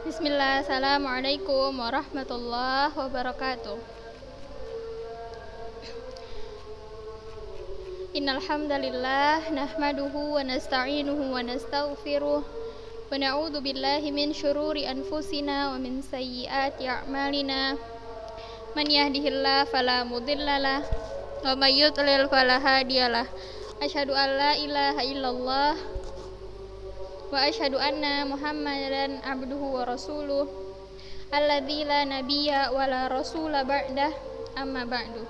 Bismillah, assalamualaikum warahmatullahi wabarakatuh. Innal hamdalillah nahmaduhu wa nasta'inuhu wa nastaghfiruh wa na'udzu billahi min syururi anfusina wa min sayyiati a'malina. Man yahdihillahu fala mudhillalah wa may yudlil fala hadiyalah. Asyhadu an la ilaha illallah wa asyhadu anna Muhammadan abduhu wa rasuluh alladzi la nabiyya wa la rasula ba'dah, amma ba'du.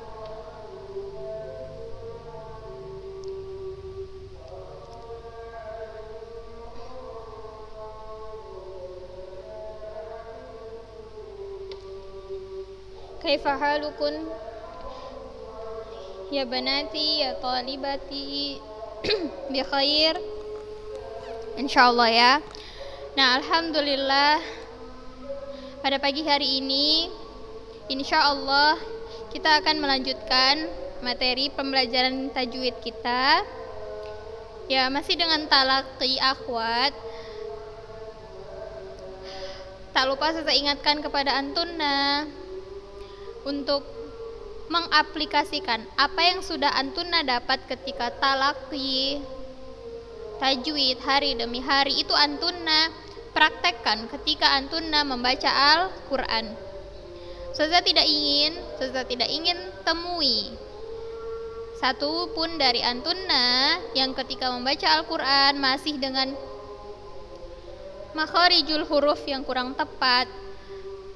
Kaifa halukun ya banati ya talibati bi khair insyaallah ya. Nah, alhamdulillah pada pagi hari ini insyaallah kita akan melanjutkan materi pembelajaran tajwid kita. Ya, masih dengan talaqi akhwat. Tak lupa saya ingatkan kepada antunna untuk mengaplikasikan apa yang sudah antunna dapat ketika talaqi tajwid hari demi hari. Itu antunna praktekkan ketika antunna membaca Al-Quran. Ustazah tidak ingin temui satu pun dari antunna yang ketika membaca Al-Quran masih dengan makharijul huruf yang kurang tepat,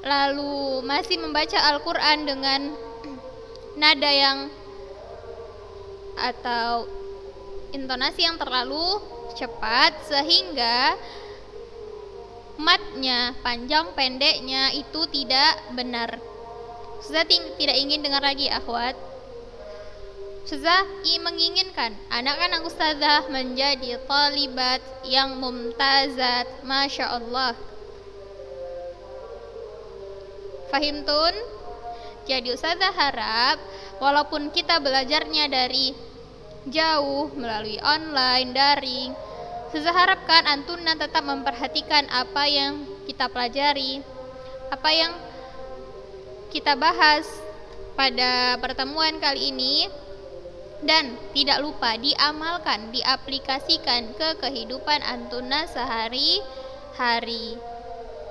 lalu masih membaca Al-Quran dengan nada yang atau intonasi yang terlalu cepat sehingga matnya, panjang pendeknya itu tidak benar. Ustazah tidak ingin dengar lagi akhwat. Ustazah menginginkan anak-anak ustazah menjadi talibat yang mumtazat, masya Allah. Fahimtun? Jadi ustazah harap walaupun kita belajarnya dari jauh melalui online, daring, ustazah harapkan antunna tetap memperhatikan apa yang kita pelajari, apa yang kita bahas pada pertemuan kali ini, dan tidak lupa diamalkan, diaplikasikan ke kehidupan antunna sehari-hari.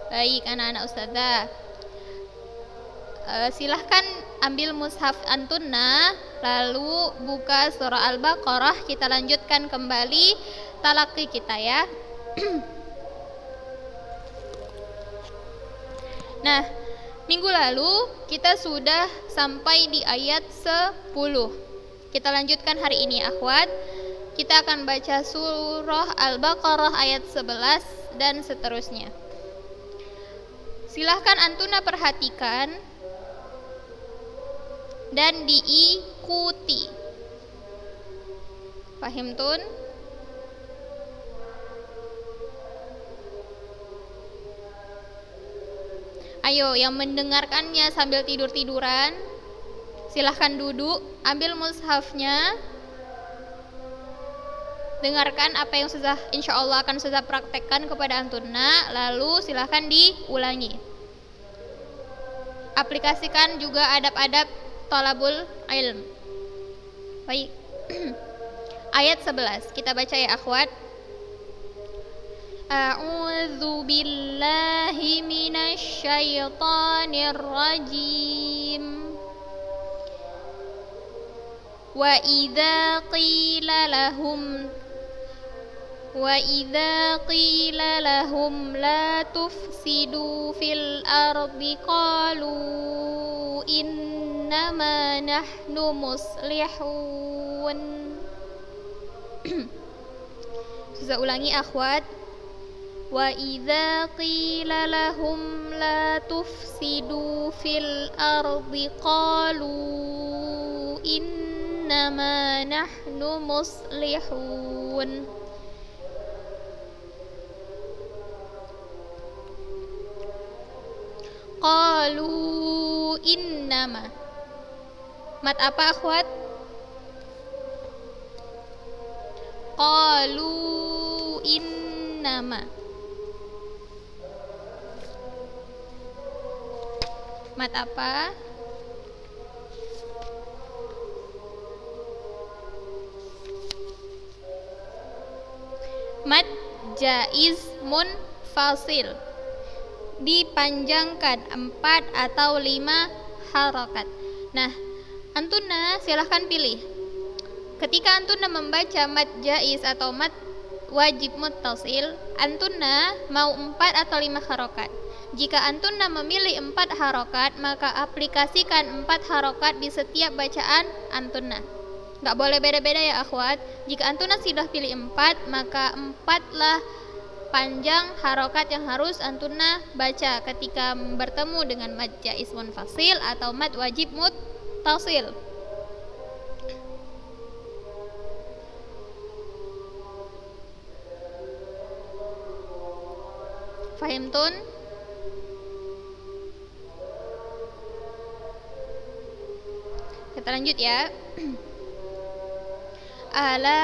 Baik anak-anak ustazah, silahkan ambil mushaf antunna, lalu buka surah Al-Baqarah. Kita lanjutkan kembali talaqi kita ya. Nah, minggu lalu kita sudah sampai di ayat 10. Kita lanjutkan hari ini akhwat. Kita akan baca surah Al-Baqarah ayat 11 dan seterusnya. Silahkan antunna perhatikan dan diikuti. Fahimtun? Ayo yang mendengarkannya sambil tidur-tiduran, silahkan duduk, ambil mushafnya, dengarkan apa yang sudah insyaallah akan sudah praktekkan kepada antunna, lalu silahkan diulangi. Aplikasikan juga adab-adab talabul ilm. Baik. Ayat 11 kita baca ya akhwat. A'udzu billahi minasy syaithanir rajim. Wa idza qila lahum la tufsidu fil ardi qalu innama nahnu muslihun. Saya ulangi akhwat. Wa idza qila lahum la tufsidu fil ardi qalu innama nahnu muslihun. Qalu innama. Mat apa akhwat? Qalu innama. Mat apa? Mat jaiz munfasil, dipanjangkan 4 atau 5 harokat. Nah, antuna silahkan pilih. Ketika antuna membaca mat jaiz atau mat wajib muttasil, antuna mau 4 atau 5 harokat. Jika antuna memilih 4 harokat, maka aplikasikan 4 harokat di setiap bacaan antuna. Gak boleh beda-beda ya akhwat. Jika antuna sudah pilih 4, maka 4 lah panjang harokat yang harus antuna baca ketika bertemu dengan mad jaiz munfasil atau mad wajib muttasil. Fahimtun? Kita lanjut ya. Ala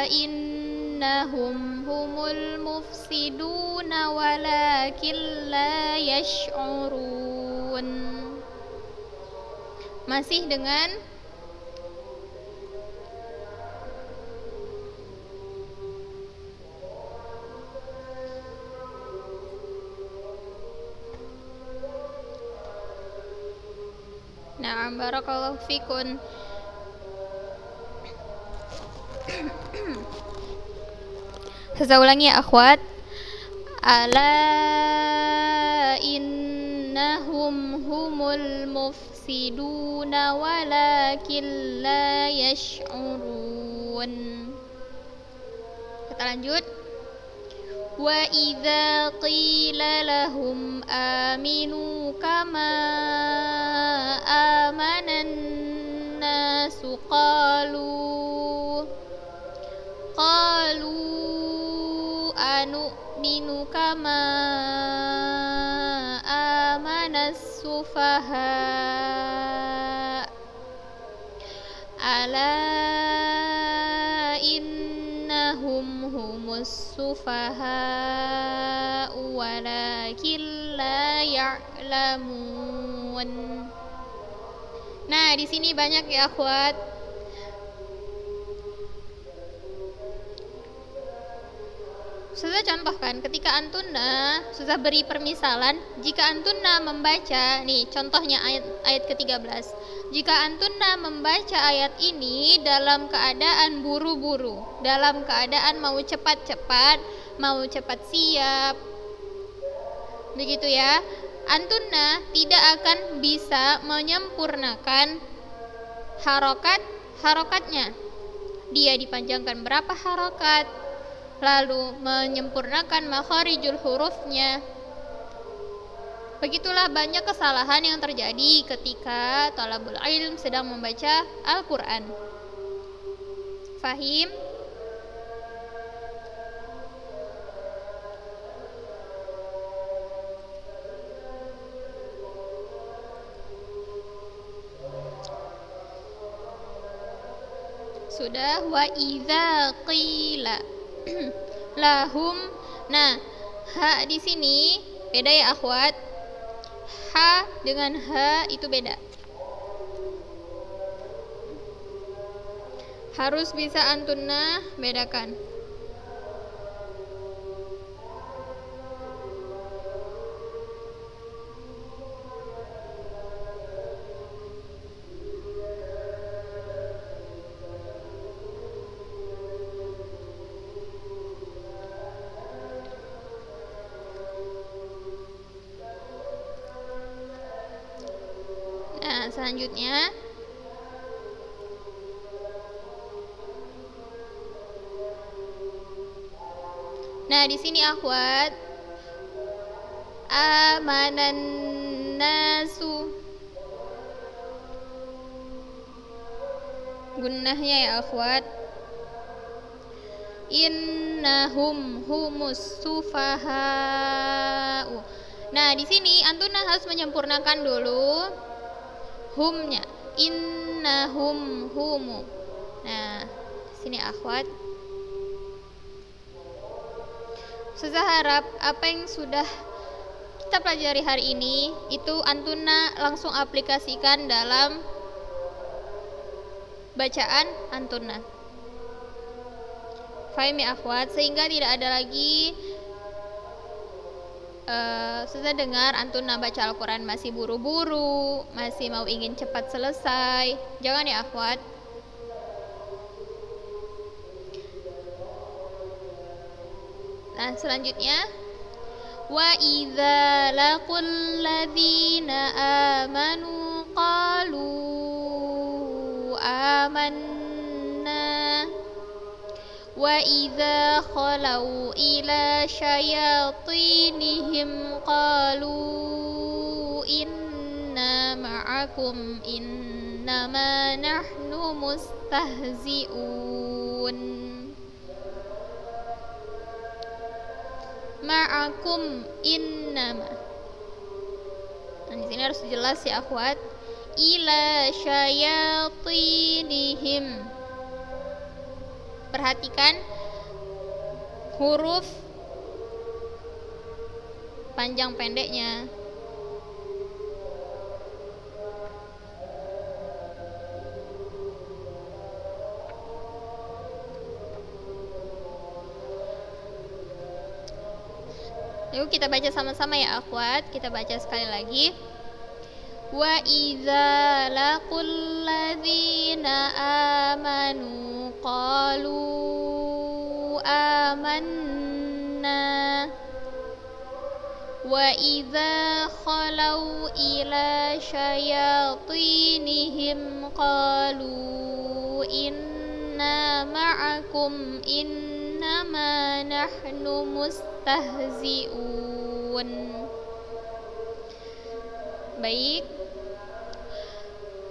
innahum humul mufsiduna walakin la yash'urun. Masih dengan Na'am, barakallahu fikun. Saya ulangi ya akhwat. Ala innahum humul mufsiduna walakin la yash'urun. Kita lanjut. Wa idza qila lahum aminu kama amanan nasu qalu anu'minu kama amanas sufaha ala innahum humus sufaha walakin la ya'lamun. Nah, di sini banyak ya akhwat. Sudah contohkan ketika antuna sudah beri permisalan, jika antuna membaca nih contohnya ayat ke-13. Jika antuna membaca ayat ini dalam keadaan buru-buru, dalam keadaan mau cepat-cepat, mau cepat siap. Begitu ya. Antuna tidak akan bisa menyempurnakan harokatnya. Dia dipanjangkan berapa harokat, lalu menyempurnakan makharijul hurufnya. Begitulah banyak kesalahan yang terjadi ketika thalabul ilm sedang membaca Al-Quran. Fahim? Sudah. Wa idza qila lahum. Nah, ha di sini beda ya akhwat. Ha dengan ha itu beda. Harus bisa antuna bedakan. Selanjutnya nah di sini akhwat amanan nasu gunnahnya ya akhwat. Innahum humus sufaha'u. Nah di sini antuna harus menyempurnakan dulu humnya, innahum humu. Nah, sini akhwat. Saya harap apa yang sudah kita pelajari hari ini itu antuna langsung aplikasikan dalam bacaan antuna. Fahim ya akhwat, sehingga tidak ada lagi susah dengar antuna baca Al-Quran masih buru-buru, masih mau ingin cepat selesai. Jangan ya akhwat. Nah selanjutnya, wa idza laqul ladzina amanu qalu amanna wa idza khalau ila syayatinihim qalu inna ma'akum innama nahnu mustahzi'un. Ma'akum innama. Nah, di sini harus jelas ya akhwat. Ila syayatinihim. Perhatikan huruf panjang pendeknya. Yuk kita baca sama-sama ya akhwat. Kita baca sekali lagi. Wa idza laqul ladzina amanu qalu amanna wa idza khalau ila syayatinihim qalu inna ma'akum innama nahnu mustahzi'un. Baik.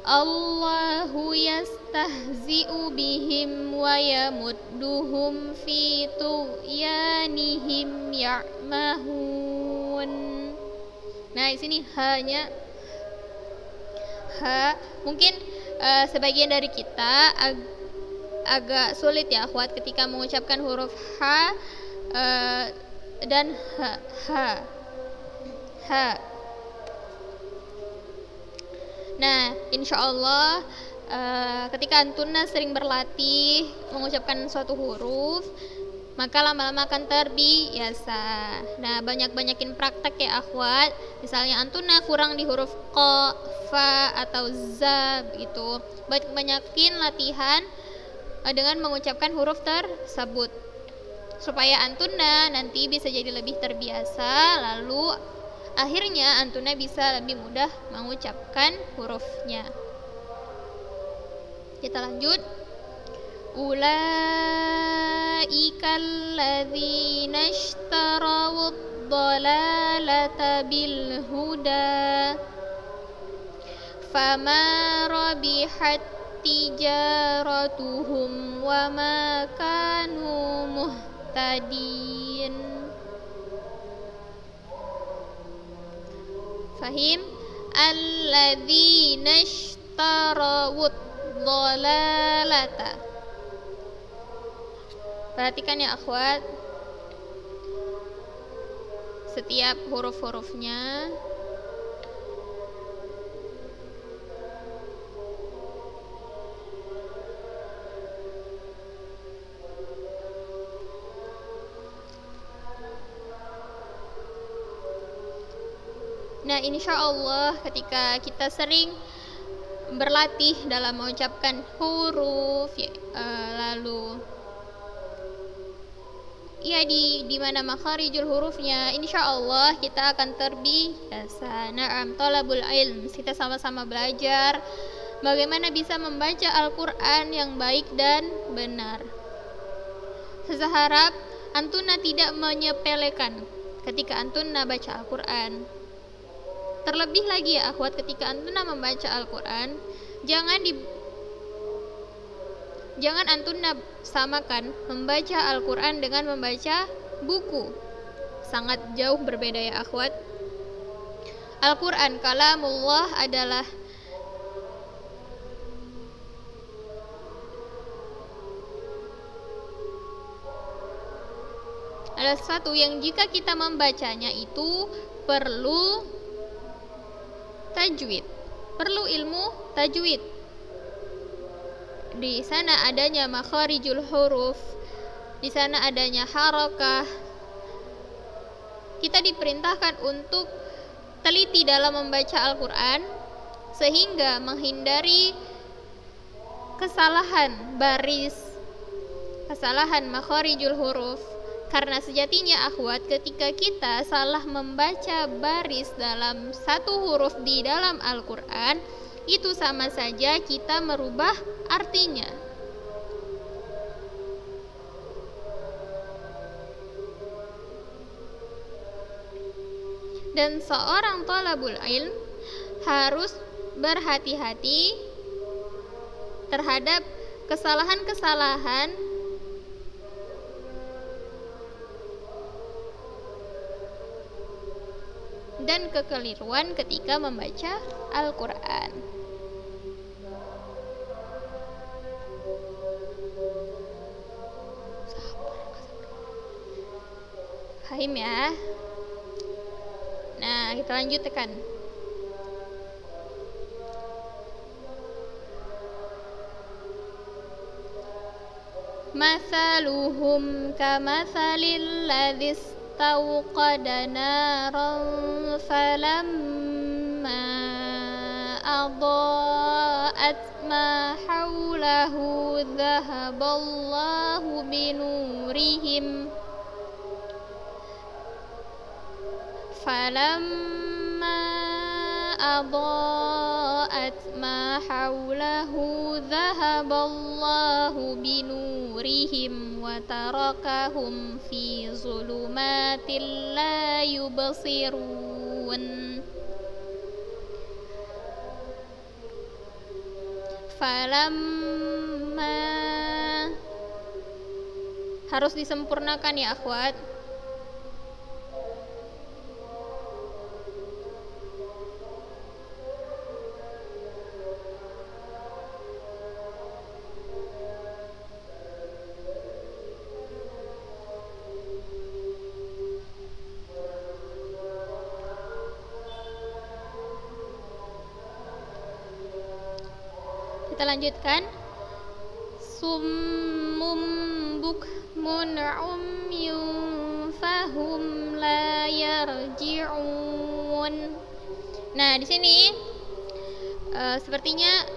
Allahu yastahzi'u bihim wa yamudduhum fi tughyanihim ya'mahun. Nah, di sini hanya ha. Mungkin sebagian dari kita agak sulit ya akhwat ketika mengucapkan huruf ha dan ha. Nah, insya Allah ketika antuna sering berlatih mengucapkan suatu huruf, maka lama-lama akan terbiasa. Nah, banyak-banyakin praktek ya akhwat. Misalnya antuna kurang di huruf qa, fa atau za gitu. Banyakin latihan dengan mengucapkan huruf tersebut supaya antuna nanti bisa jadi lebih terbiasa, lalu akhirnya antuna bisa lebih mudah mengucapkan hurufnya. Kita lanjut. Ulaikal ladzina ishtarawud dhalalata bil huda fama rabihat tijaratuhum wa ma kanu muhtadin. Fahim? Alladzina ishtarawud dhalalata. Perhatikan ya akhwat setiap huruf-hurufnya. Nah, insya Allah ketika kita sering berlatih dalam mengucapkan huruf lalu di mana makharijul hurufnya, insya Allah kita akan terbiasa. Na'am, thalabul ilm, kita sama-sama belajar bagaimana bisa membaca Al-Quran yang baik dan benar. Saya harap antuna tidak menyepelekan ketika antuna baca Al-Quran. Terlebih lagi ya akhwat, ketika antuna membaca Al-Quran, jangan antuna samakan membaca Al-Quran dengan membaca buku. Sangat jauh berbeda ya akhwat. Al-Quran kalamullah adalah sesuatu yang jika kita membacanya itu perlu tajwid, perlu ilmu tajwid. Di sana adanya makharijul huruf, di sana adanya harakah. Kita diperintahkan untuk teliti dalam membaca Al-Quran sehingga menghindari kesalahan baris, kesalahan makharijul huruf. Karena sejatinya akhwat, ketika kita salah membaca baris dalam satu huruf di dalam Al-Quran, itu sama saja kita merubah artinya. Dan seorang thalabul ilm harus berhati-hati terhadap kesalahan-kesalahan dan kekeliruan ketika membaca Al-Quran. Paham ya? Nah, kita lanjutkan. Mathaluhum kamathalil ladzi istawqada naran falamma adaa'at ma hawlahu dhahaballahu binurihim falamma adaa'at ma hawlahu dhahaballahu binurihim wa tarakahum fi zulumatin la yubsirun. Falamma harus disempurnakan ya akhwat. Kita lanjutkan. Summum bukmun umyun fahum la yarji'un. Nah, di sini sepertinya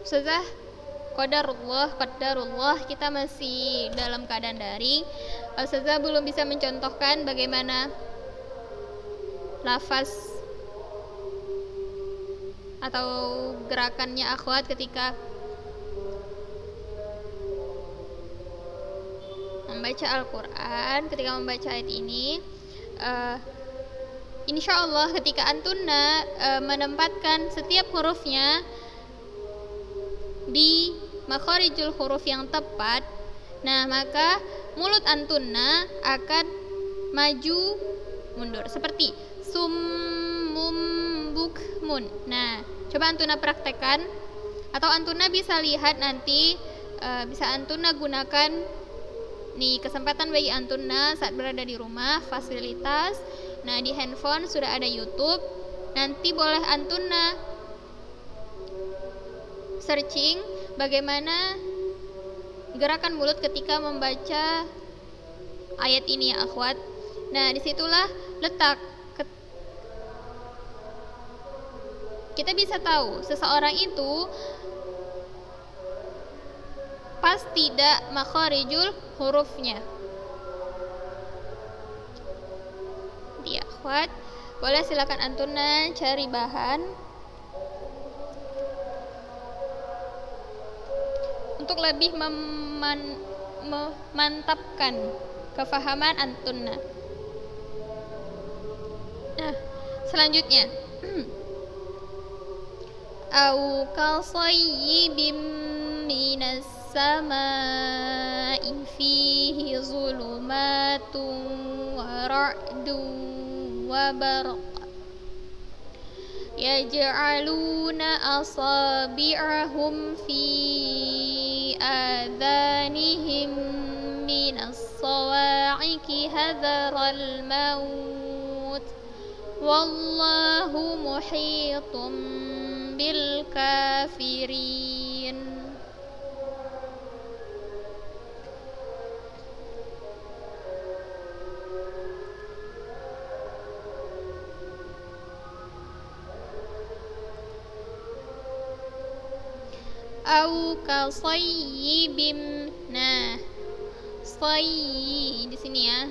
Ustazah, qadarullah kita masih dalam keadaan daring. Ustazah belum bisa mencontohkan bagaimana lafaz atau gerakannya akhwat ketika membaca Al-Quran, ketika membaca ayat ini. Insya Allah ketika antunna menempatkan setiap hurufnya di makharijul huruf yang tepat, nah maka mulut antunna akan maju mundur seperti summum bukmun. Nah, coba antuna praktekkan, atau antuna bisa lihat nanti, bisa antuna gunakan nih kesempatan bagi antuna saat berada di rumah, fasilitas. Nah, di handphone sudah ada YouTube. Nanti boleh antuna searching bagaimana gerakan mulut ketika membaca ayat ini ya akhwat. Nah, disitulah letak kita bisa tahu seseorang itu pas tidak makharijul hurufnya. Ya akhwat, boleh silakan antuna cari bahan untuk lebih memantapkan kefahaman antunna. Nah, selanjutnya au kasayyibim minas samaa'i fihi zulumatun wa ra'dun wa barq yaj'aluna asabi'ahum fi adhanihim minas sawa'iqi hadharal maut wallahu muhitum bil kafirin. Au kasayyibim. Nah, sayyi di sini ya.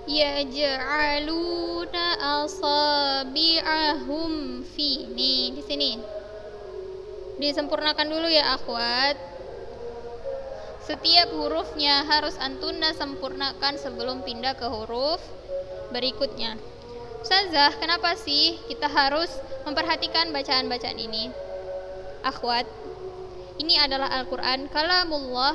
Yaj'aluna asabi'ahum fi. Nih di sini disempurnakan dulu ya akhwat. Setiap hurufnya harus antuna sempurnakan sebelum pindah ke huruf berikutnya. Ustazah, kenapa sih kita harus memperhatikan bacaan-bacaan ini? Akhwat, ini adalah Al-Quran, kalamullah.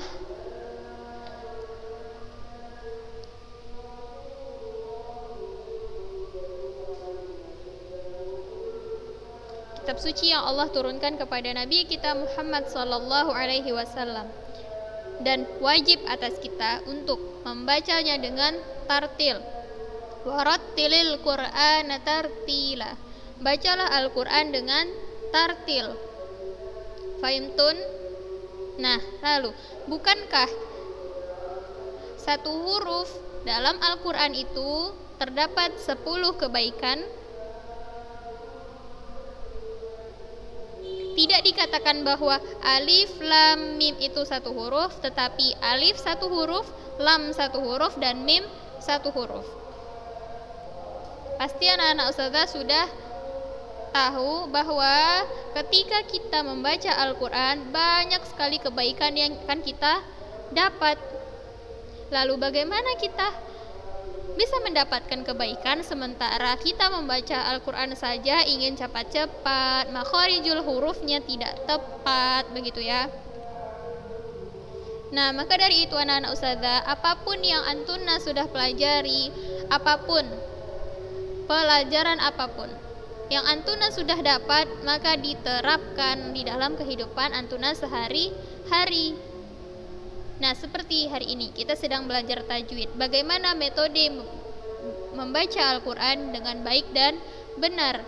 Kitab suci yang Allah turunkan kepada Nabi kita Muhammad sallallahu alaihi wasallam, dan wajib atas kita untuk membacanya dengan tartil. Warattilil Qur'ana tartila. Bacalah Al-Qur'an dengan tartil. Fahimtun? Nah, lalu bukankah satu huruf dalam Al-Qur'an itu terdapat 10 kebaikan? Tidak dikatakan bahwa alif, lam, mim itu satu huruf, tetapi alif satu huruf, lam satu huruf, dan mim satu huruf. Pasti anak-anak ustazah sudah tahu bahwa ketika kita membaca Al-Quran, banyak sekali kebaikan yang akan kita dapat. Lalu bagaimana kita bisa mendapatkan kebaikan sementara kita membaca Al-Quran saja ingin cepat-cepat, makharijul hurufnya tidak tepat, begitu ya. Nah, maka dari itu anak-anak ustazah, apapun yang antuna sudah pelajari, apapun pelajaran apapun yang antuna sudah dapat, maka diterapkan di dalam kehidupan antuna sehari-hari. Nah, seperti hari ini kita sedang belajar tajwid. Bagaimana metode membaca Al-Quran dengan baik dan benar.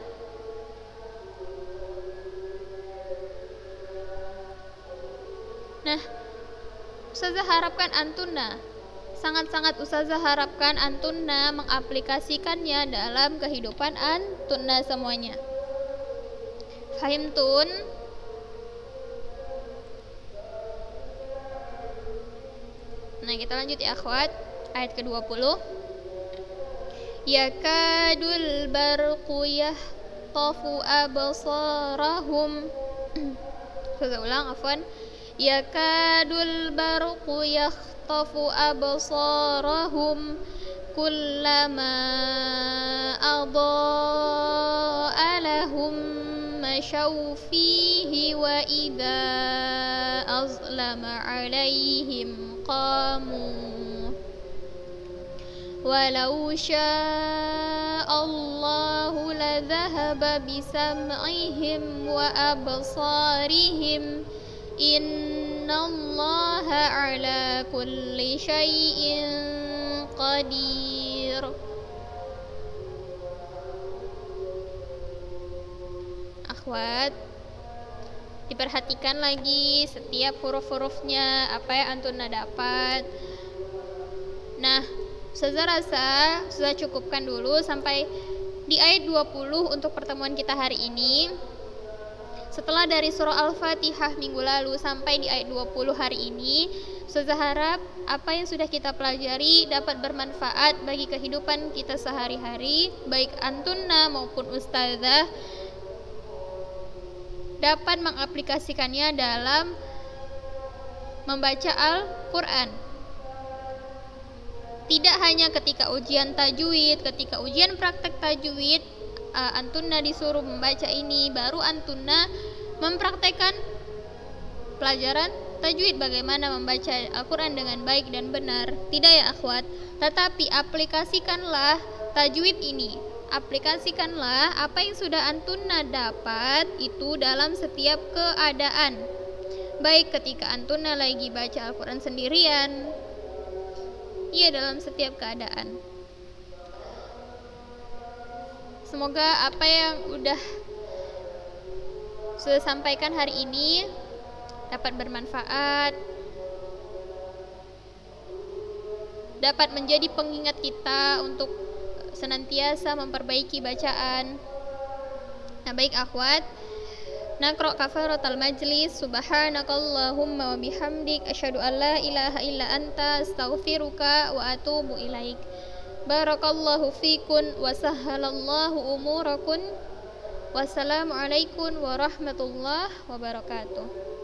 Nah, ustazah harapkan antuna, sangat-sangat ustazah harapkan antuna mengaplikasikannya dalam kehidupan antuna semuanya. Fahimtun? Nah, kita lanjut ya akhwat, ayat ke-20. Yakadul barqu yahtafu absarahum. Saya ulang, afwan. Yakadul barqu yahtafu absarahum kullama adaa'a lahum mashaw fihi wa idza azlama 'alaihim qamu walau sya'allahu ladhahaba bisam'ihim wa absarihim innallaha ala kulli syai'in qadir. Akhwat, diperhatikan lagi setiap huruf-hurufnya, apa yang antuna dapat. Nah, ustazah rasa sudah cukupkan dulu sampai di ayat 20 untuk pertemuan kita hari ini. Setelah dari surah Al-Fatihah minggu lalu sampai di ayat 20 hari ini, ustazah harap apa yang sudah kita pelajari dapat bermanfaat bagi kehidupan kita sehari-hari, baik antuna maupun ustazah. dapat mengaplikasikannya dalam membaca Al-Quran. Tidak hanya ketika ujian tajwid, ketika ujian praktek tajwid, antunna disuruh membaca ini, baru antunna mempraktekkan pelajaran tajwid, bagaimana membaca Al-Quran dengan baik dan benar. Tidak ya akhwat, tetapi aplikasikanlah tajwid ini, aplikasikanlah apa yang sudah antunna dapat itu dalam setiap keadaan, baik ketika antunna lagi baca Al-Quran sendirian, iya, dalam setiap keadaan. Semoga apa yang sudah sampaikan hari ini dapat bermanfaat, dapat menjadi pengingat kita untuk senantiasa memperbaiki bacaan. Nah, baik akhwat, naqra kafaratul majlis. Subhanakallahumma wa bihamdik asyhadu an la ilaha illa anta astaghfiruka wa atubu ilaik. Barakallahu fikun wa sahhalallahu umurakun. Wassalamualaikum warahmatullahi wabarakatuh.